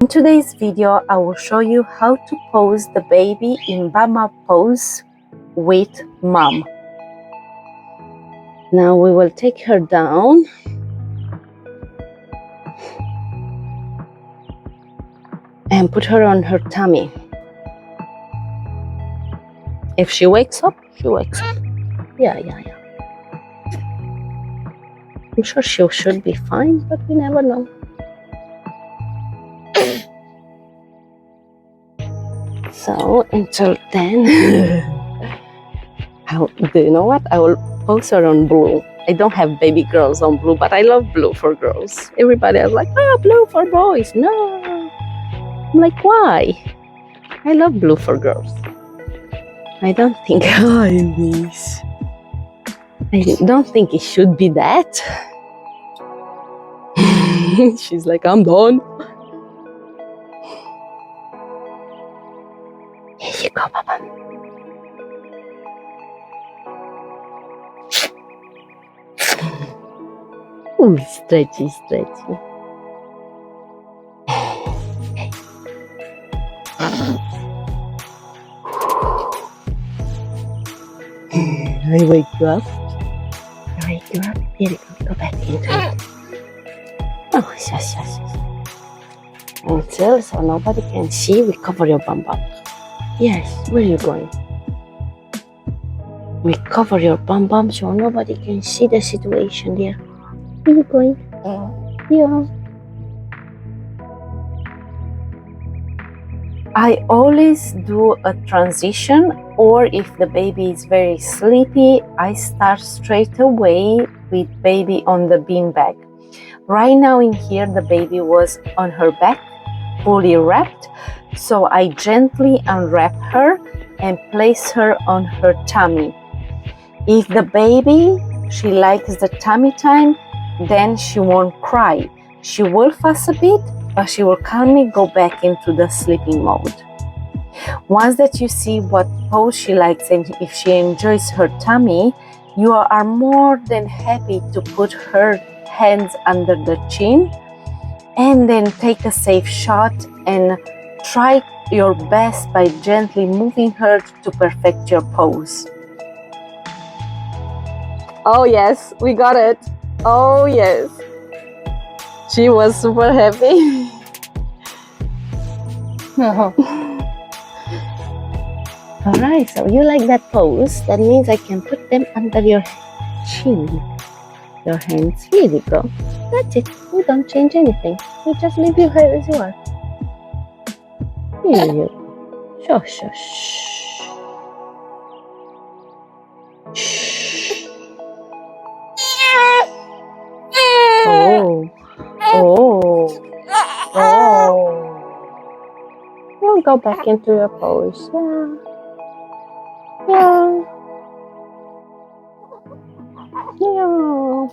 In today's video, I will show you how to pose the baby in Bama pose with mom. Now we will take her down and put her on her tummy. If she wakes up, she wakes up. Yeah. I'm sure she should be fine, but we never know. So until then, do you know what? I will pose her on blue. I don't have baby girls on blue, but I love blue for girls. Everybody is like, oh, blue for boys. No. I'm like, why? I love blue for girls. I don't think, I don't think it should be that. She's like, I'm done. Here you go, Papa. Ooh, stretchy. I wake you up. Here you go back into it. Oh, yes. Until so nobody can see, we cover your bum bum. Yes, where are you going? We cover your bum bum so nobody can see the situation there. Where are you going? Yeah. I always do a transition, or if the baby is very sleepy, I start straight away with baby on the beanbag. Right now in here, the baby was on her back, fully wrapped, so I gently unwrap her and place her on her tummy. If the baby, she likes the tummy time, then she won't cry. She will fuss a bit, but she will calmly go back into the sleeping mode. Once that you see what pose she likes and if she enjoys her tummy, you are more than happy to put her hands under the chin and then take a safe shot and try your best by gently moving her to perfect your pose. Oh yes, we got it. Oh yes. She was super happy. Alright, so you like that pose? That means I can put them under your chin. Your hands. Here we go. That's it. We don't change anything. We just leave your hair as you are. Here you go. Shush. Oh. You'll go back into your pose. Yeah.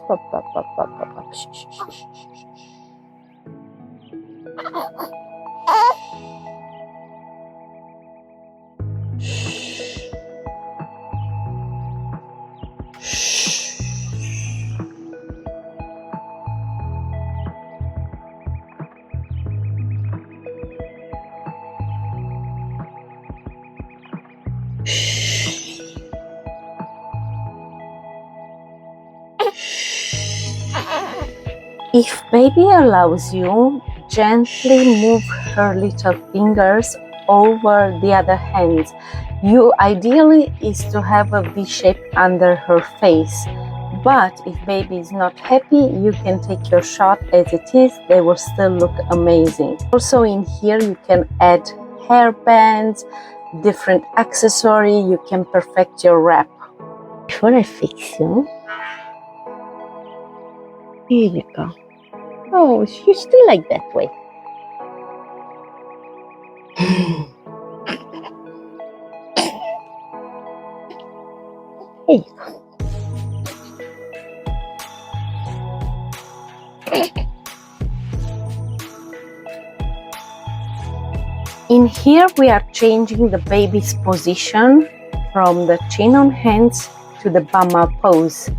Pop. Shh. If baby allows you, gently move her little fingers over the other hand. You ideally is to have a V shape under her face, but if baby is not happy, you can take your shot as it is. They will still look amazing. Also in here you can add hairbands, different accessory. You can perfect your wrap. Before I fix you, here you go. Oh, you still like that way. Here you go. In here we are changing the baby's position from the chin on hands to the Bama pose.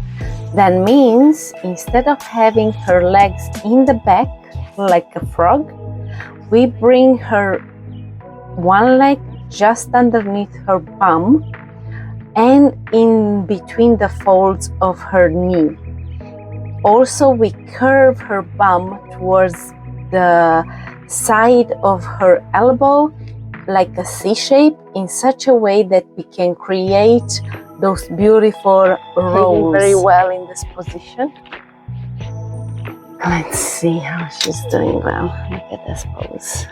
That means instead of having her legs in the back like a frog, We bring her one leg just underneath her bum and in between the folds of her knee. Also, we curve her bum towards the side of her elbow like a C shape in such a way that we can create those beautiful rolls. Very well in this position. Let's see how she's doing well. Look at this pose.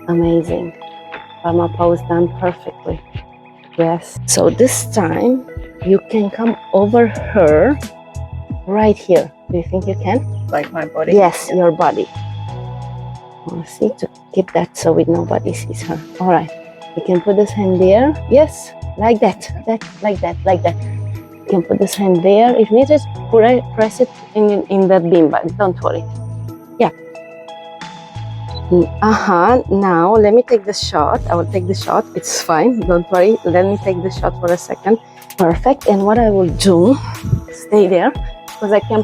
Amazing. Bama pose done perfectly. Yes. So this time you can come over her right here. Do you think you can? Like my body? Yes, yeah. Your body. See, to keep that so nobody sees her. All right. You can put this hand there. Yes, like that. Like that. You can put this hand there. If needed, press it in the beanbag. Don't worry. Yeah. Now let me take the shot. I will take the shot. It's fine. Don't worry. Let me take the shot for a second. Perfect. And what I will do, stay there, because I can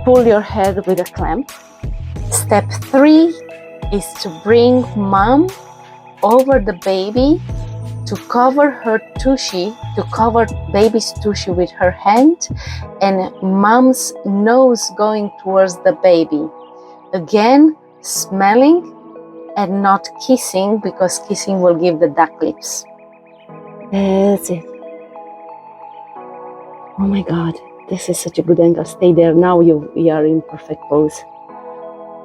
pull your head with a clamp. Step 3 is to bring mom over the baby to cover her tushy, to cover baby's tushy with her hand, and mom's nose going towards the baby. Again, smelling and not kissing, because kissing will give the duck lips. That's it. Oh my God, this is such a good angle. Stay there. Now we are in perfect pose.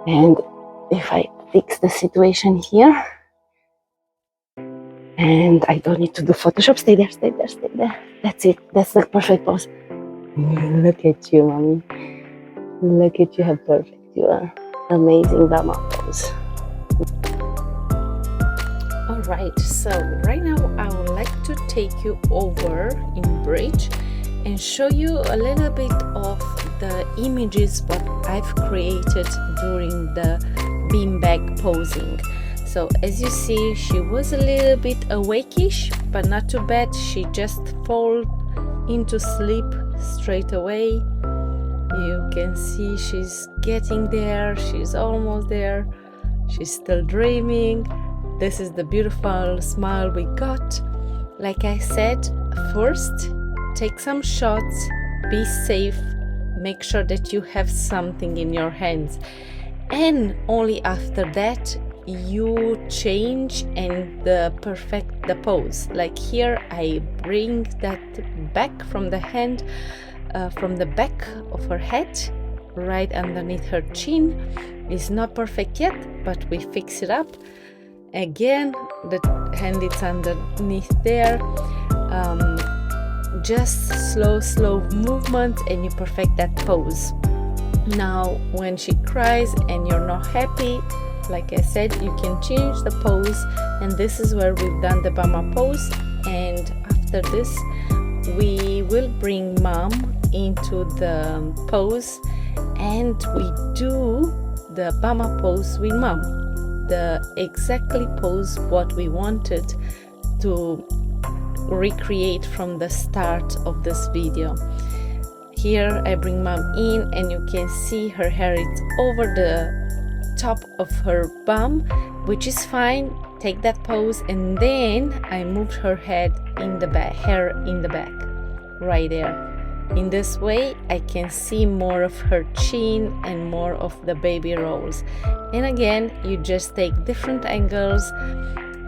And if I fix the situation here, and I don't need to do Photoshop, stay there. That's it. That's the perfect pose. Look at you, mommy. Look at you, how perfect you are. Amazing Bama pose. Alright, so right now I would like to take you over in bridge and show you a little bit of the images what I've created during the beanbag posing. So as you see, she was a little bit awake-ish, but not too bad. She just fall into sleep straight away. You can see she's getting there. She's almost there. She's still dreaming. This is the beautiful smile we got. Like I said, first take some shots, be safe, make sure that you have something in your hands, and only after that you change and perfect the pose. Like here, I bring that back from the hand, from the back of her head, right underneath her chin. It's not perfect yet, but we fix it up. Again, the hand is underneath there. Just slow movement, and you perfect that pose. Now when she cries and you're not happy, like I said, you can change the pose, and this is where we've done the Bama pose. And after this we will bring mom into the pose, and we do the Bama pose with mom, the exactly pose what we wanted to recreate from the start of this video. Here I bring mom in, and you can see her hair is over the top of her bum, which is fine. Take that pose, and then I moved her head in the back, hair in the back, right there. In this way I can see more of her chin and more of the baby rolls. And again, you just take different angles.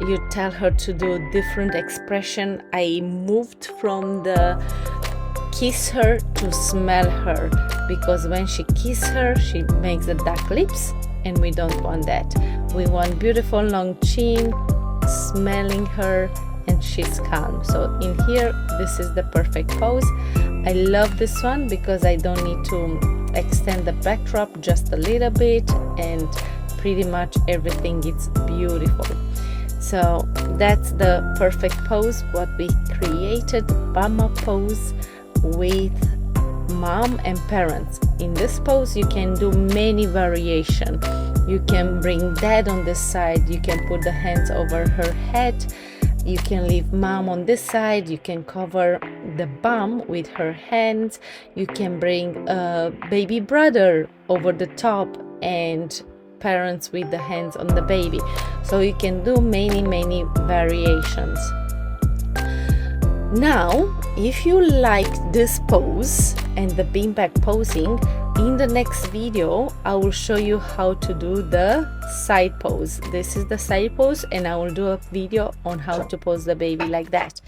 You tell her to do different expression. I moved from the kiss her to smell her, because when she kiss her, she makes the duck lips, and we don't want that. We want beautiful long chin, smelling her, and she's calm. So in here, this is the perfect pose. I love this one because I don't need to extend the backdrop, just a little bit, and pretty much everything is beautiful. So that's the perfect pose what we created, Bama pose with mom and parents. In this pose you can do many variations. You can bring dad on this side, you can put the hands over her head, you can leave mom on this side, you can cover the bum with her hands, you can bring a baby brother over the top and parents with the hands on the baby. So you can do many variations. Now, if you like this pose and the beanbag posing, in the next video I will show you how to do the side pose. This is the side pose, and I will do a video on how to pose the baby like that.